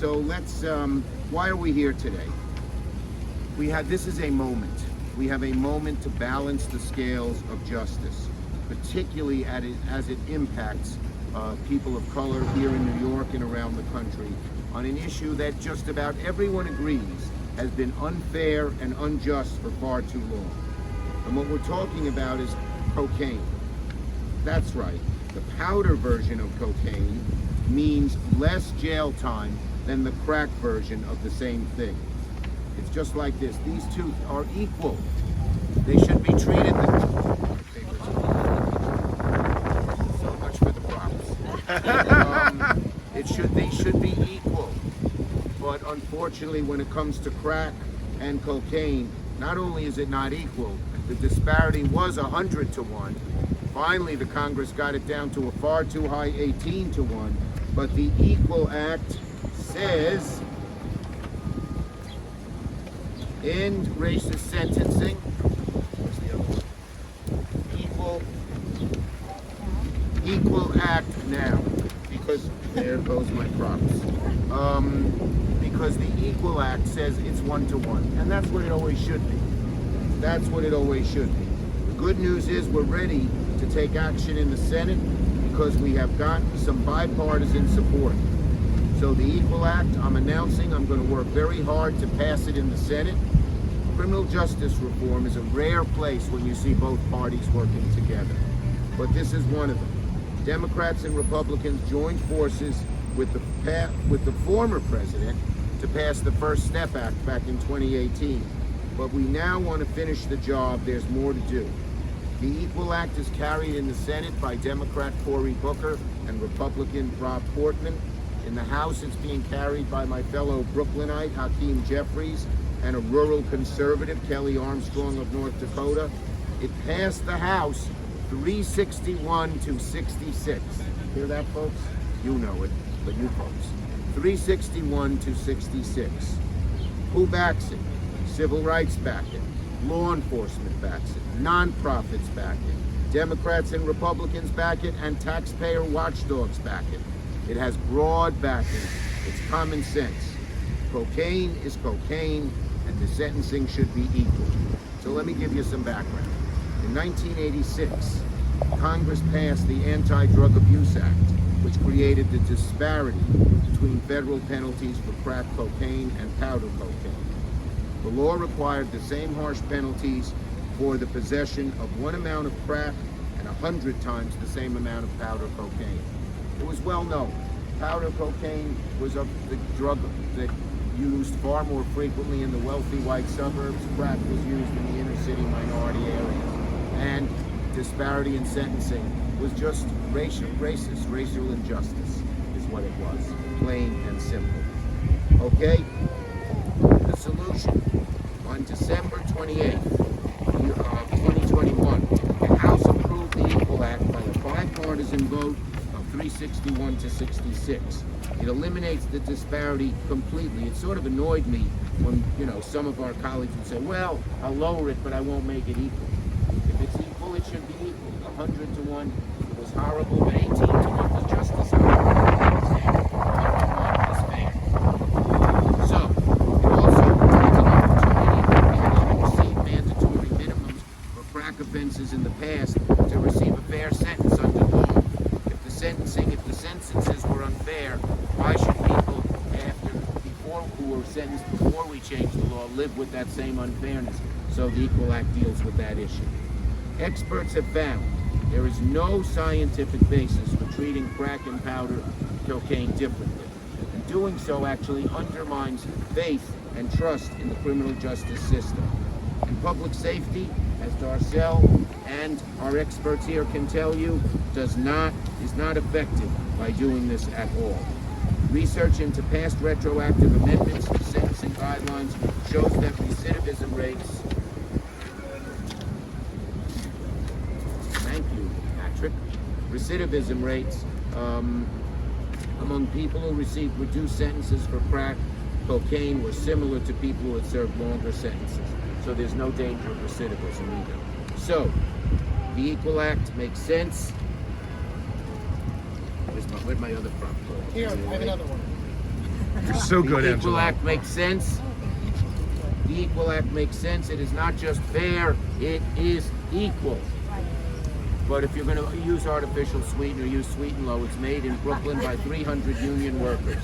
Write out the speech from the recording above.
So let's, why are we here today? This is a moment. We have a moment to balance the scales of justice, particularly as it impacts people of color here in New York and around the country on an issue that just about everyone agrees has been unfair and unjust for far too long. And what we're talking about is cocaine. That's right. The powder version of cocaine means less jail time than the crack version of the same thing. It's just like this. These two are equal. They should be treated so much for the props. They should be equal. But unfortunately, when it comes to crack and cocaine, not only is it not equal, the disparity was 100 to 1. Finally, the Congress got it down to a far too high 18 to 1. But the Equal Act says end racist sentencing. Where's the other one? Equal Act now, because there goes my props. Because the Equal Act says it's 1 to 1, and that's what it always should be. That's what it always should be. The good news is we're ready to take action in the Senate because we have gotten some bipartisan support. So the Equal Act, I'm announcing, I'm going to work very hard to pass it in the Senate. Criminal justice reform is a rare place when you see both parties working together. But this is one of them. Democrats and Republicans joined forces with the former president to pass the First Step Act back in 2018. But we now want to finish the job. There's more to do. The Equal Act is carried in the Senate by Democrat Cory Booker and Republican Rob Portman. In the House, it's being carried by my fellow Brooklynite, Hakeem Jeffries, and a rural conservative, Kelly Armstrong of North Dakota. It passed the House 361 to 66. Hear that, folks? You know it, but you folks. 361 to 66. Who backs it? Civil rights back it. Law enforcement backs it. Nonprofits back it. Democrats and Republicans back it, and taxpayer watchdogs back it. It has broad backing. It's common sense. Cocaine is cocaine, and the sentencing should be equal. So let me give you some background. In 1986, Congress passed the Anti-Drug Abuse Act, which created the disparity between federal penalties for crack cocaine and powder cocaine. The law required the same harsh penalties for the possession of one amount of crack and 100 times the same amount of powder cocaine. It was well known. Powder cocaine was the drug that used far more frequently in the wealthy white suburbs. Crack was used in the inner city minority areas. And disparity in sentencing was just racial injustice is what it was, plain and simple. Okay? The solution. On December 28th, 2021, the House approved the Equal Act by a bipartisan vote of 361 to 66. It eliminates the disparity completely. It sort of annoyed me when, some of our colleagues would say, well, I'll lower it, but I won't make it equal. If it's equal, it should be equal. 100 to 1 was horrible, but 18 to 1 was just as horrible. So, it also provides an opportunity for people who receive mandatory minimums for crack offenses in the past to receive a fair sentence under law. If the sentences were unfair, why should people who were sentenced before we changed the law live with that same unfairness? So the Equal Act deals with that issue. Experts have found there is no scientific basis for treating crack and powder cocaine differently. And doing so actually undermines faith and trust in the criminal justice system. And public safety, as Darcel and our experts here can tell you, is not affected by doing this at all. Research into past retroactive amendments to sentencing guidelines shows that recidivism rates, thank you, Patrick, recidivism rates among people who received reduced sentences for crack cocaine were similar to people who had served longer sentences. So there's no danger of recidivism either. So, the Equal Act makes sense. Where's my other prop? Here, I have another one. You're so good, The Equal Angelo. Act makes sense. The Equal Act makes sense. It is not just fair, it is equal. But if you're going to use artificial sweetener, use Sweet and Low. It's made in Brooklyn by 300 union workers.